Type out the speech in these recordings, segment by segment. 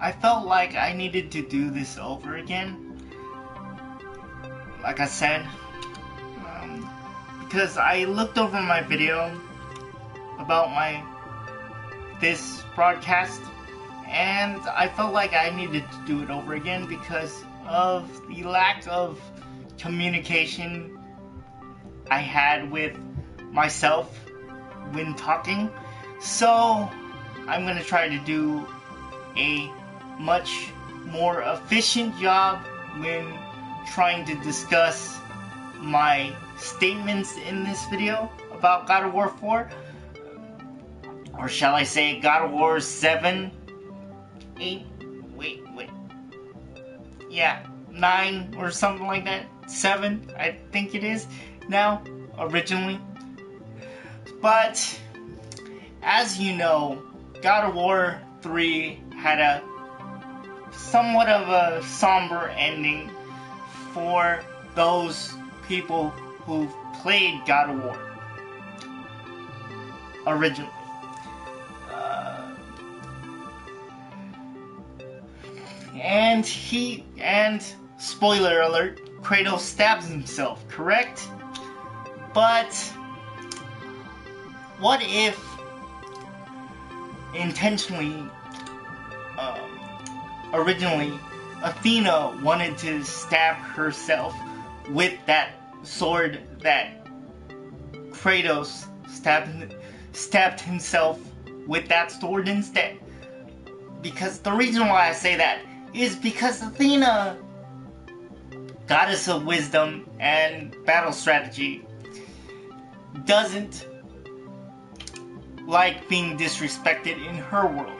I felt like I needed to do this over again. Like I said, because I looked over my video about this broadcast, and I felt like I needed to do it over again because of the lack of communication I had with myself when talking. So I'm gonna try to do a much more efficient job when trying to discuss my statements in this video about God of War 4, or shall I say God of War 7, 8, wait, yeah, 9 or something like that, 7 I think it is now, originally. But as you know, God of War 3 had a somewhat of a somber ending for those people who played God of War originally. And spoiler alert, Kratos stabs himself, correct? But what if intentionally, originally, Athena wanted to stab herself with that sword that Kratos stabbed himself with that sword instead? Because the reason why I say that is because Athena, goddess of wisdom and battle strategy, doesn't like being disrespected in her world.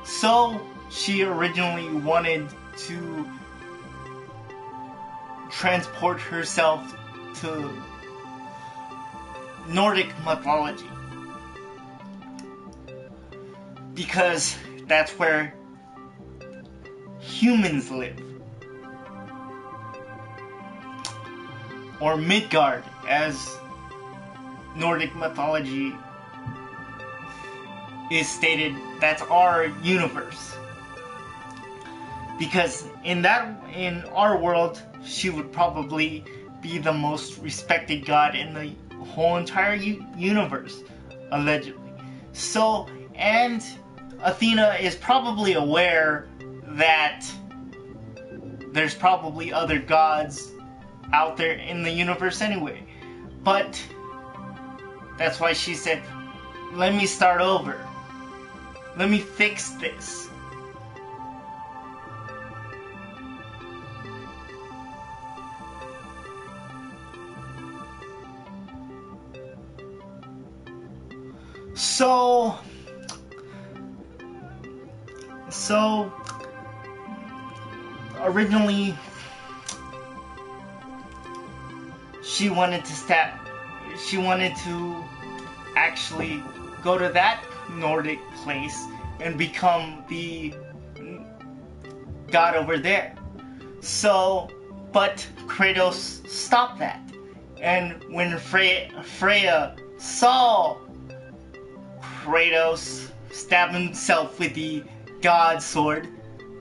So she originally wanted to transport herself to Nordic mythology, because that's where humans live, or Midgard as Nordic mythology is stated. That's our universe, because in our world she would probably be the most respected god in the whole entire universe, allegedly. So, and Athena is probably aware that there's probably other gods out there in the universe anyway. But that's why she said, let me start over. Let me fix this. So originally she wanted to actually go to that Nordic place and become the god over there. So, but Kratos stopped that. And when Freya saw Kratos stab himself with the god sword,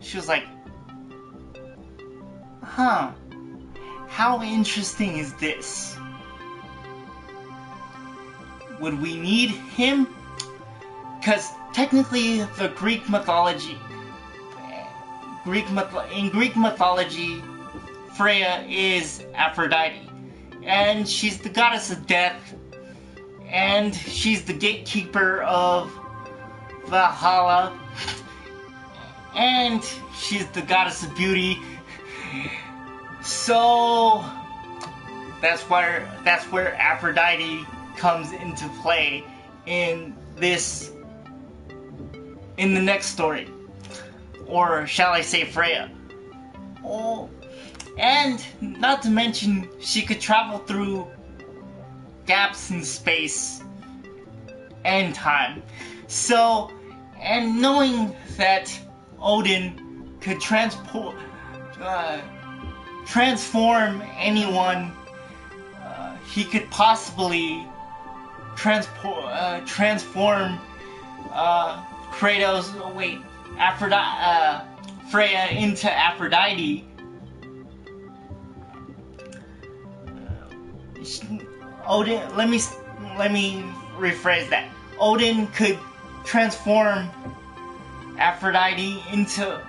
she was like, huh, how interesting is this? Would we need him? Because technically the in Greek mythology, Freya is Aphrodite, and she's the goddess of death, and she's the gatekeeper of Valhalla, and she's the goddess of beauty. So that's where Aphrodite comes into play in the next story, or shall I say Freya. Oh, and not to mention she could travel through gaps in space and time. So, and knowing that Odin could transform anyone, he could possibly transform Kratos. Oh, wait, Freya into Aphrodite, Odin. Let me rephrase that. Odin could transform Aphrodite into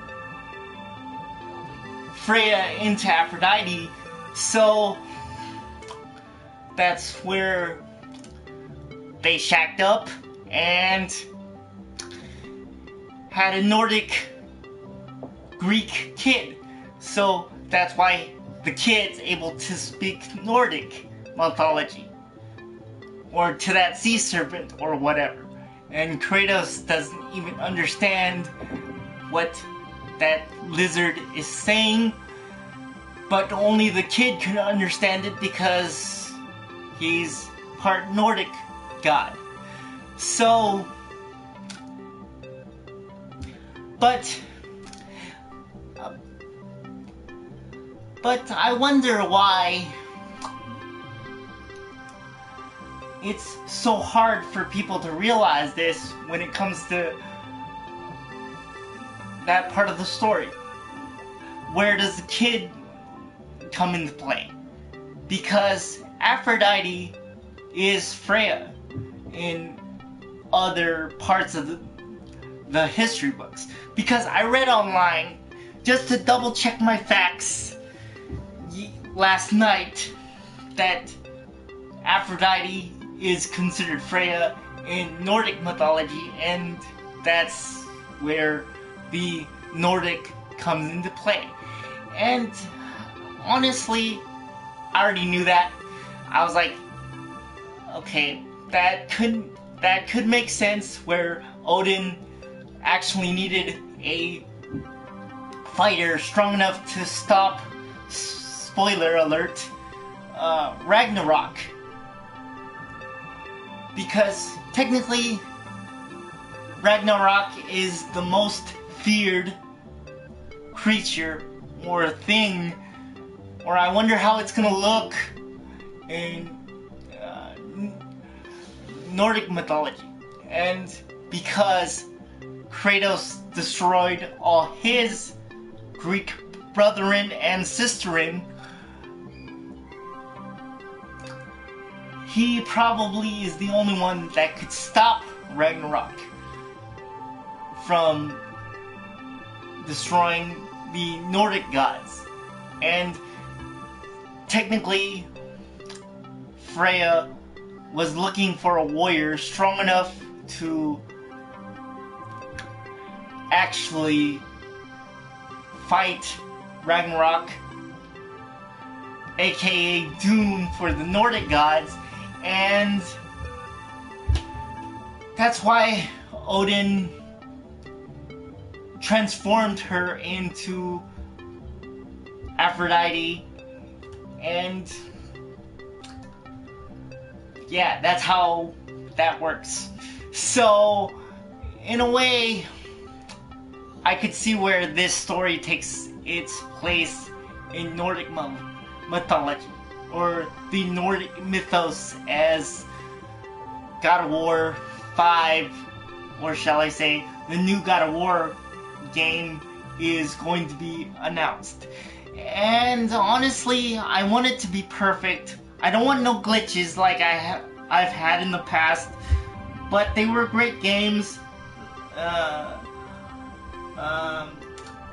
Freya into Aphrodite, so that's where they shacked up and had a Nordic Greek kid. So that's why the kid's able to speak Nordic mythology, or to that sea serpent or whatever. And Kratos doesn't even understand what that lizard is saying, but only the kid can understand it because he's part Nordic god. So, but I wonder why it's so hard for people to realize this when it comes to that part of the story. Where does the kid come into play? Because Aphrodite is Freya in other parts of the history books. Because I read online, just to double check my facts last night, that Aphrodite is considered Freya in Nordic mythology, and that's where the Nordic comes into play. And honestly, I already knew that. I was like, okay, that could make sense, where Odin actually needed a fighter strong enough to stop, spoiler alert, Ragnarok. Because technically, Ragnarok is the most feared creature or thing, or I wonder how it's gonna look in Nordic mythology. And because Kratos destroyed all his Greek brethren and sisterin, he probably is the only one that could stop Ragnarok from destroying the Nordic gods. And technically, Freya was looking for a warrior strong enough to actually fight Ragnarok, aka Doom for the Nordic gods, and that's why Odin transformed her into Aphrodite, and yeah, that's how that works. So, in a way, I could see where this story takes its place in Nordic mythology, or the Nordic mythos, as God of War 5, or shall I say, the new God of War game is going to be announced. And honestly, I want it to be perfect. I don't want no glitches like I've had in the past, but they were great games.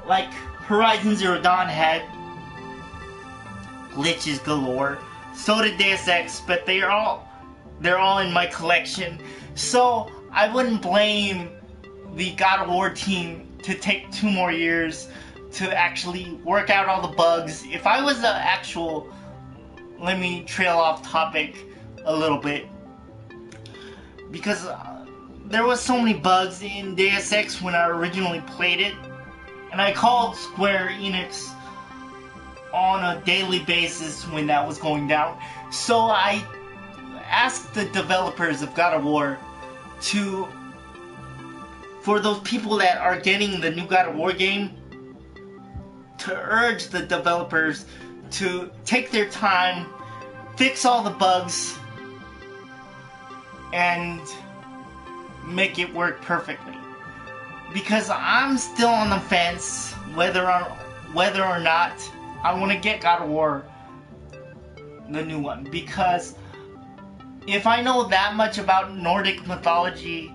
Like Horizon Zero Dawn had glitches galore. So did Deus Ex, but they're all in my collection. So I wouldn't blame the God of War team to take 2 more years to actually work out all the bugs. If I was the actual, let me trail off topic a little bit, because there was so many bugs in Deus Ex when I originally played it, and I called Square Enix on a daily basis when that was going down. So I asked the developers of God of War for those people that are getting the new God of War game, to urge the developers to take their time, fix all the bugs, and make it work perfectly. because I'm still on the fence whether or not I want to get God of War, the new one, because if I know that much about Nordic mythology,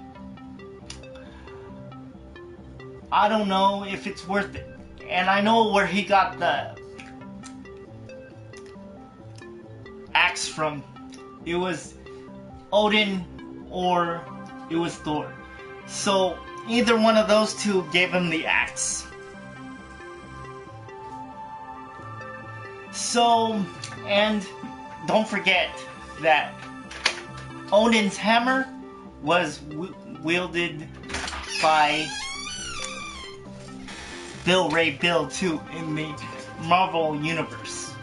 I don't know if it's worth it. And I know where he got the axe from. It was Odin or it was Thor. So either one of those two gave him the axe. So, and don't forget that Odin's hammer was wielded by Ray Bill too in the Marvel Universe.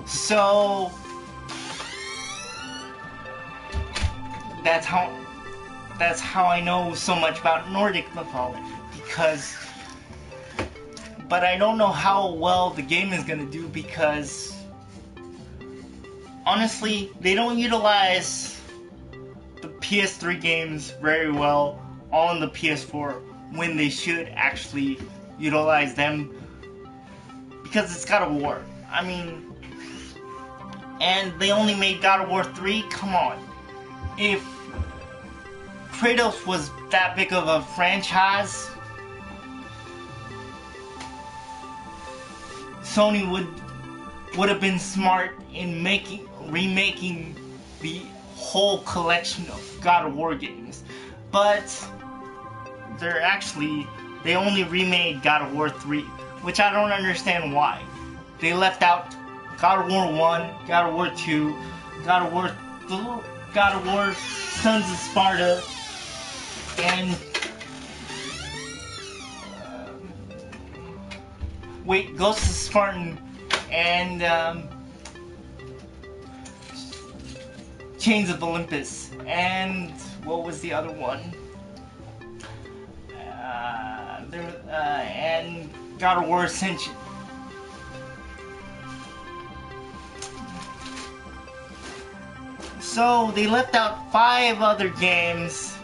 So that's how I know so much about Nordic mythology, but I don't know how well the game is gonna do, because honestly, they don't utilize the PS3 games very well on the PS4 when they should actually utilize them, because it's God of War. I mean, and they only made God of War 3? Come on. If Kratos was that big of a franchise, Sony would have been smart in remaking the whole collection of God of War games. But they only remade God of War 3, which I don't understand why. They left out God of War 1, God of War 2, God of War Sons of Sparta, and Ghost of Spartan, and Chains of Olympus, and what was the other one? And God of War Ascension. So they left out 5 other games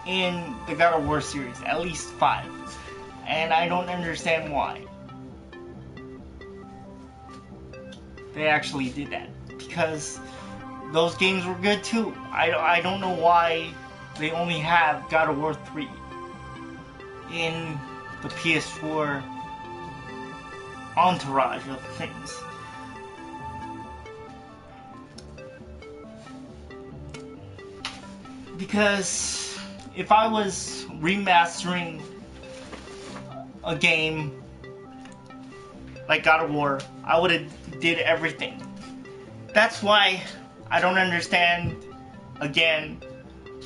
in the God of War series, at least 5, and I don't understand why they actually did that, because those games were good too. I don't know why they only have God of War 3 in the PS4 entourage of things. Because if I was remastering a game like God of War, I would have did everything. That's why I don't understand, again,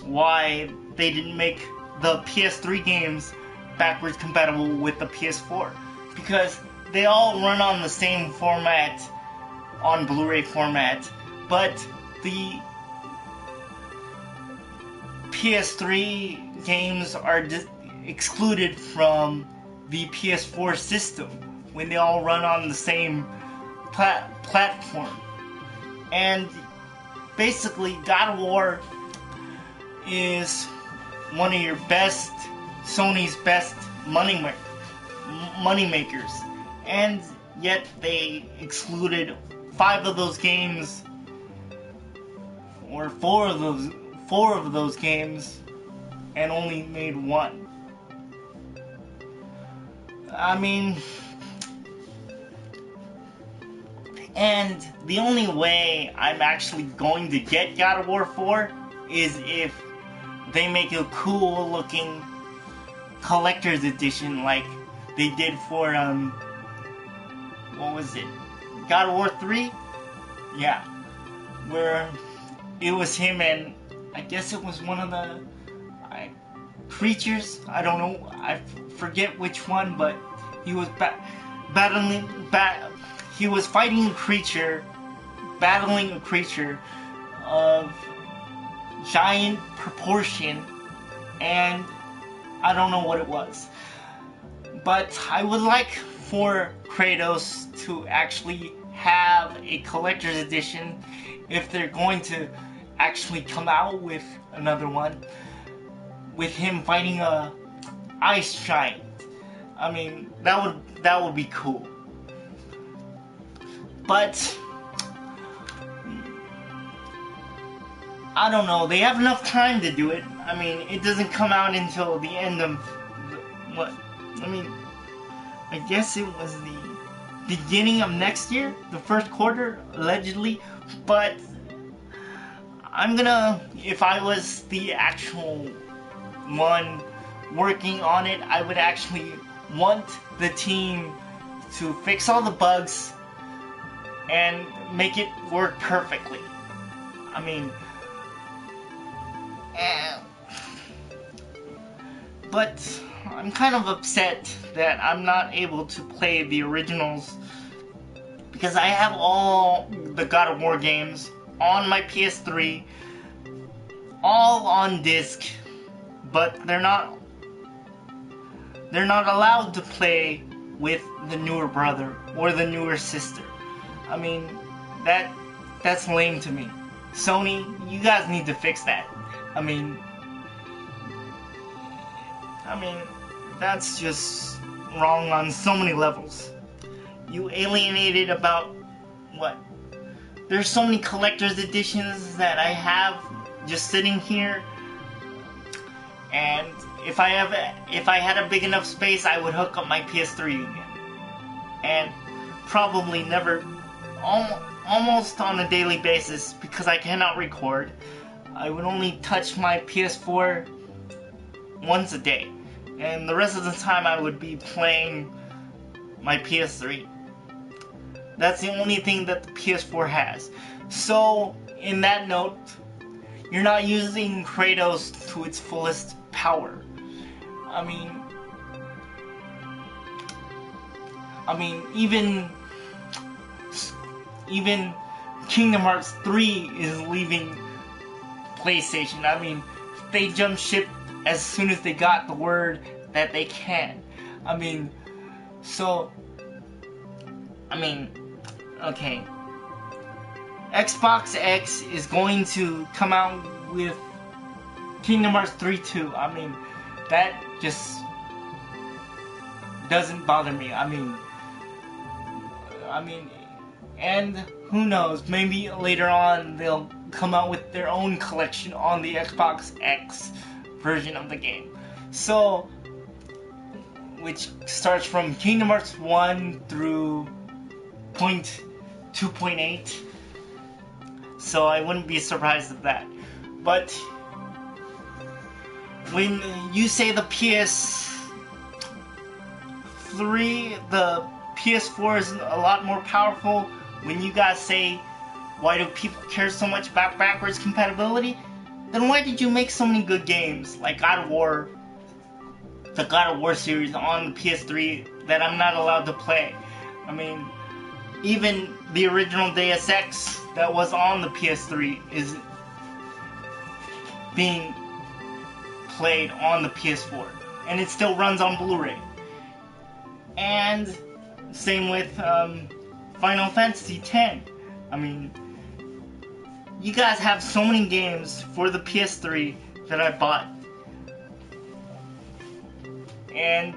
why they didn't make the PS3 games backwards compatible with the PS4. Because they all run on the same format, on Blu-ray format, but the PS3 games are excluded from the PS4 system when they all run on the same platform. And basically, God of War is one of your best, Sony's best money makers, and yet they excluded 5 of those games, or 4 of those games, and only made 1. I mean, and the only way I'm actually going to get God of War 4 is if they make a cool looking collector's edition like they did for what was it? God of War 3? Yeah. Where it was him and I guess it was one of the creatures. I don't know. I forget which one, but he was he was fighting a creature, battling a creature of giant proportion, and I don't know what it was. But I would like for Kratos to actually have a collector's edition if they're going to actually come out with another one. with him fighting a ice giant. I mean, that would be cool. But I don't know. They have enough time to do it. I mean, it doesn't come out until the end of what? I mean, I guess it was the beginning of next year, the first quarter, allegedly. But I'm gonna, if I was the actual one working on it, I would actually want the team to fix all the bugs and make it work perfectly. I mean, but I'm kind of upset that I'm not able to play the originals because I have all the God of War games on my PS3, all on disc, but they're not allowed to play with the newer brother or the newer sister. I mean, that's lame to me. Sony, you guys need to fix that. I mean, that's just wrong on so many levels. You alienated about what? There's so many collector's editions that I have just sitting here, and if I had a big enough space, I would hook up my PS3 again, and probably never, almost on a daily basis, because I cannot record. I would only touch my PS4 once a day, and the rest of the time I would be playing my PS3. That's the only thing that the PS4 has. So, in that note, you're not using Kratos to its fullest power. I mean, even Kingdom Hearts 3 is leaving PlayStation. I mean, they jumped ship as soon as they got the word that they can. Okay. Xbox X is going to come out with Kingdom Hearts 3 too. That just doesn't bother me. And who knows, maybe later on they'll come out with their own collection on the Xbox X version of the game. So, which starts from Kingdom Hearts 1 through 2.8. So I wouldn't be surprised at that. But when you say the PS4 is a lot more powerful, when you guys say, why do people care so much about backwards compatibility? Then why did you make so many good games like God of War, the God of War series on the PS3 that I'm not allowed to play? Even the original Deus Ex that was on the PS3 is being played on the PS4, and it still runs on Blu-ray. And same with Final Fantasy X. You guys have so many games for the PS3 that I bought, and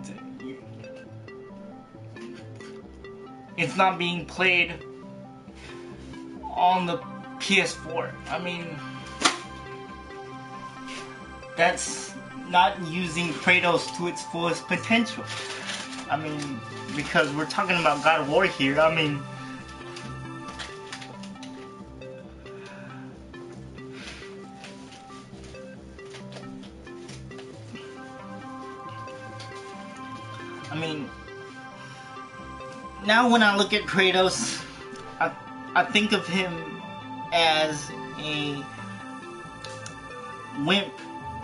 it's not being played on the PS4. That's not using Kratos to its fullest potential. Because we're talking about God of War here. Now when I look at Kratos, I think of him as a wimp,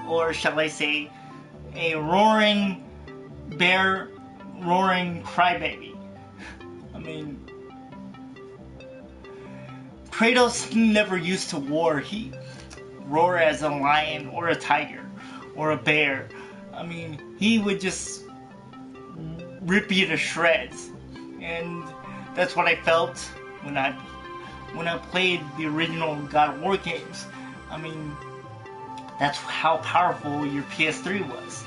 or shall I say, a roaring bear, roaring crybaby. Kratos never used to war. He roared as a lion or a tiger or a bear. He would just rip you to shreds. And that's what I felt when I played the original God of War games. That's how powerful your PS3 was,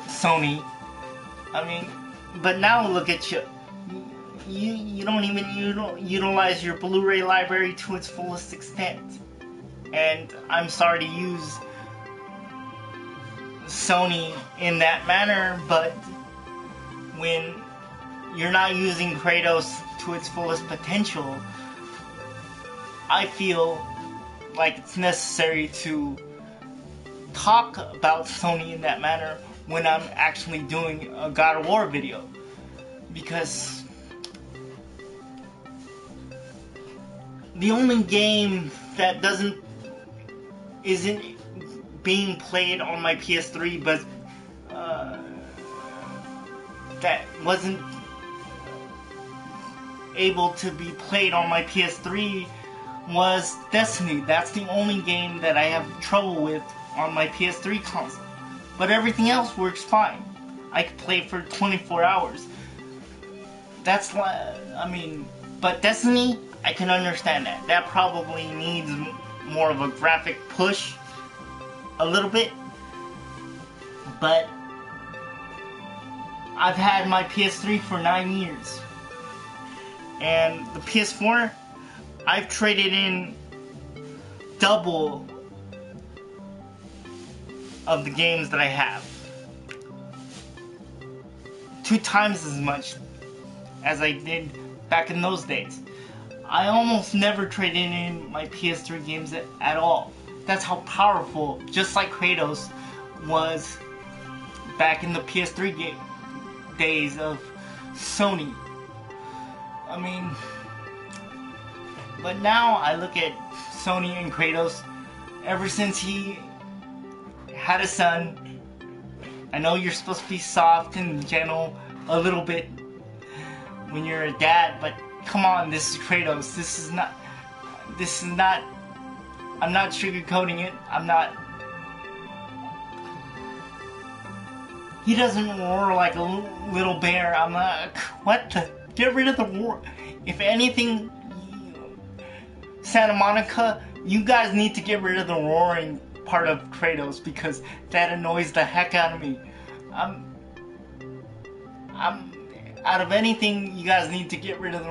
Sony. I mean, but now look at you. You don't even utilize your Blu-ray library to its fullest extent. And I'm sorry to use Sony in that manner, but when you're not using Kratos to its fullest potential, I feel like it's necessary to talk about Sony in that manner when I'm actually doing a God of War video, because the only game that isn't being played on my PS3, but that wasn't able to be played on my PS3 was Destiny. That's the only game that I have trouble with on my PS3 console. But everything else works fine. I could play for 24 hours. That's why, but Destiny, I can understand that. That probably needs more of a graphic push, a little bit. But I've had my PS3 for 9 years. And the PS4, I've traded in double of the games that I have. 2 times as much as I did back in those days. I almost never traded in my PS3 games at all. That's how powerful, just like Kratos was back in the PS3 days of Sony. But now I look at Sony and Kratos, ever since he had a son. I know you're supposed to be soft and gentle a little bit when you're a dad, but come on, this is Kratos. This is not, I'm not sugarcoating it. He doesn't roar like a little bear. I'm like, what the? Get rid of the roar. If anything, Santa Monica, you guys need to get rid of the roaring part of Kratos, because that annoys the heck out of me. Out of anything, you guys need to get rid of the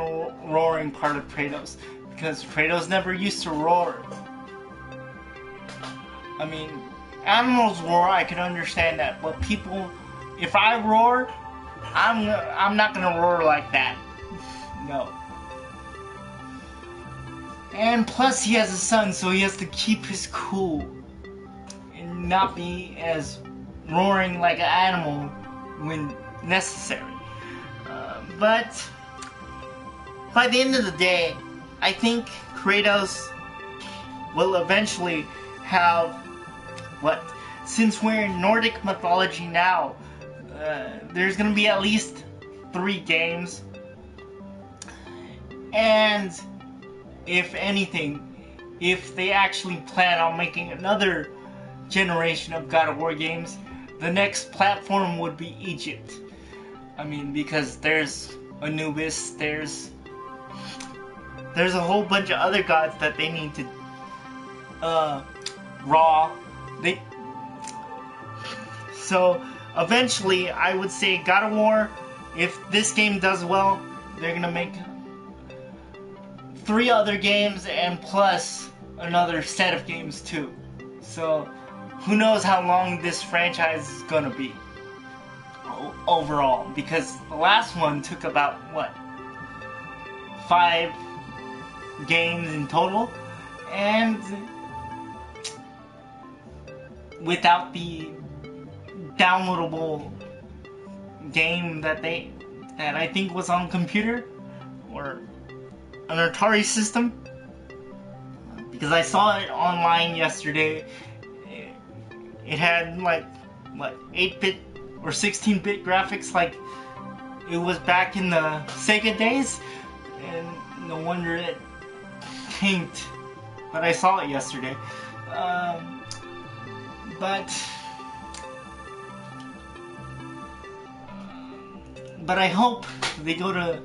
roaring part of Kratos, because Kratos never used to roar. Animals roar, I can understand that, but people, if I roar, I'm not gonna roar like that. No. And plus, he has a son, so he has to keep his cool and not be as roaring like an animal when necessary. But by the end of the day, I think Kratos will eventually have since we're in Nordic mythology now, there's gonna be at least 3 games, and if anything, if they actually plan on making another generation of God of War games, the next platform would be Egypt. Because there's Anubis, there's a whole bunch of other gods that they need to So eventually, I would say God of War, if this game does well, they're gonna make 3 other games and plus another set of games too. So who knows how long this franchise is gonna be overall, because the last one took about 5 games in total, and without the downloadable game that I think was on computer or an Atari system, because I saw it online yesterday. It had 8-bit or 16-bit graphics, like it was back in the Sega days, and no wonder it tanked. But I saw it yesterday. But I hope they go to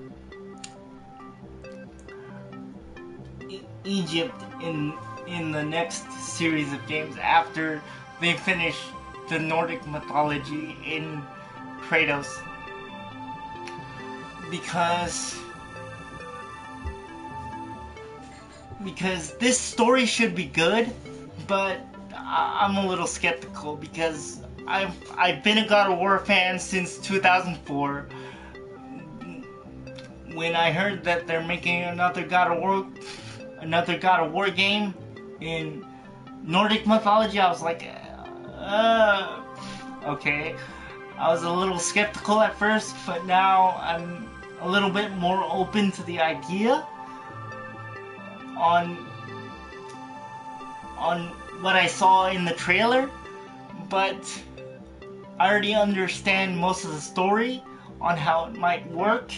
Egypt in in the next series of games after they finish the Nordic mythology in Kratos. Because this story should be good, but I'm a little skeptical because I've been a God of War fan since 2004. When I heard that they're making another God of War game in Nordic mythology, I was like, okay. I was a little skeptical at first, but now I'm a little bit more open to the idea on what I saw in the trailer, but I already understand most of the story on how it might work,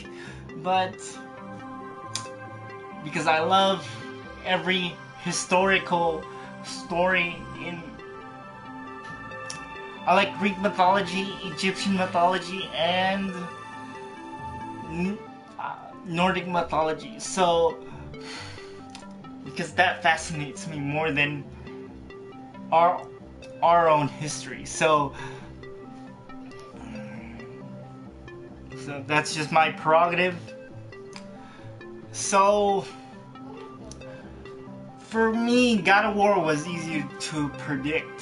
but because I love every historical story I like Greek mythology, Egyptian mythology, and Nordic mythology, so because that fascinates me more than our own history. So that's just my prerogative. So for me, God of War was easy to predict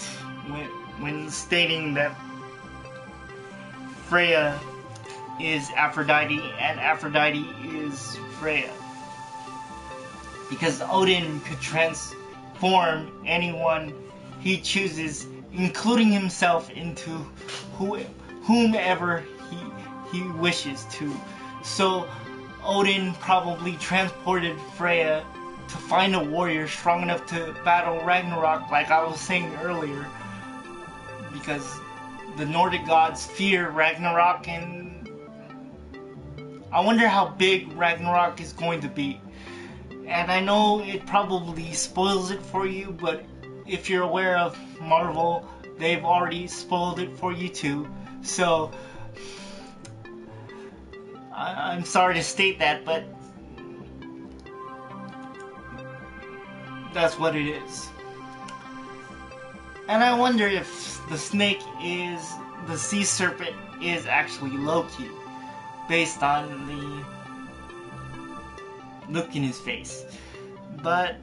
when stating that Freya is Aphrodite and Aphrodite is Freya. Because Odin could transform anyone he chooses, including himself, into whomever he wishes to. So Odin probably transported Freya to find a warrior strong enough to battle Ragnarok, like I was saying earlier, because the Nordic gods fear Ragnarok, and I wonder how big Ragnarok is going to be. And I know it probably spoils it for you, but if you're aware of Marvel, they've already spoiled it for you too. So I'm sorry to state that, but that's what it is. And I wonder if the sea serpent is actually Loki, based on the look in his face. But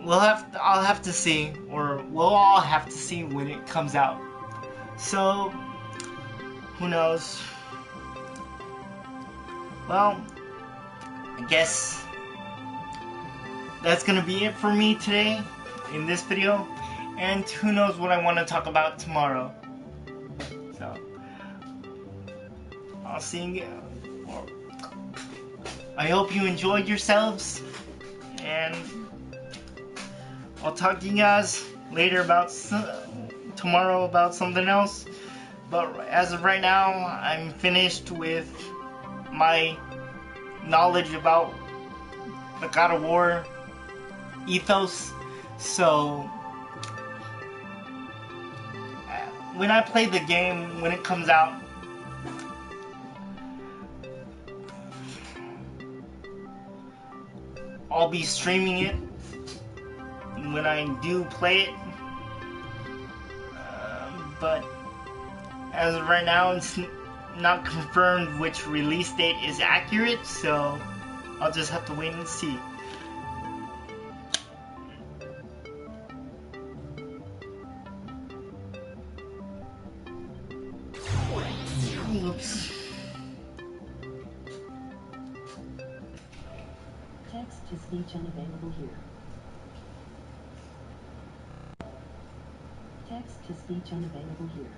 I'll have to see, or we'll all have to see when it comes out. So who knows? Well, I guess that's gonna be it for me today in this video, and who knows what I want to talk about tomorrow. So I'll see you again. I hope you enjoyed yourselves, and I'll talk to you guys later tomorrow about something else. But as of right now, I'm finished with my knowledge about the God of War ethos. So when I play the game, when it comes out, I'll be streaming it when I do play it, but as of right now, it's not confirmed which release date is accurate, so I'll just have to wait and see. Oops. Text to speech unavailable here. Text to speech unavailable here.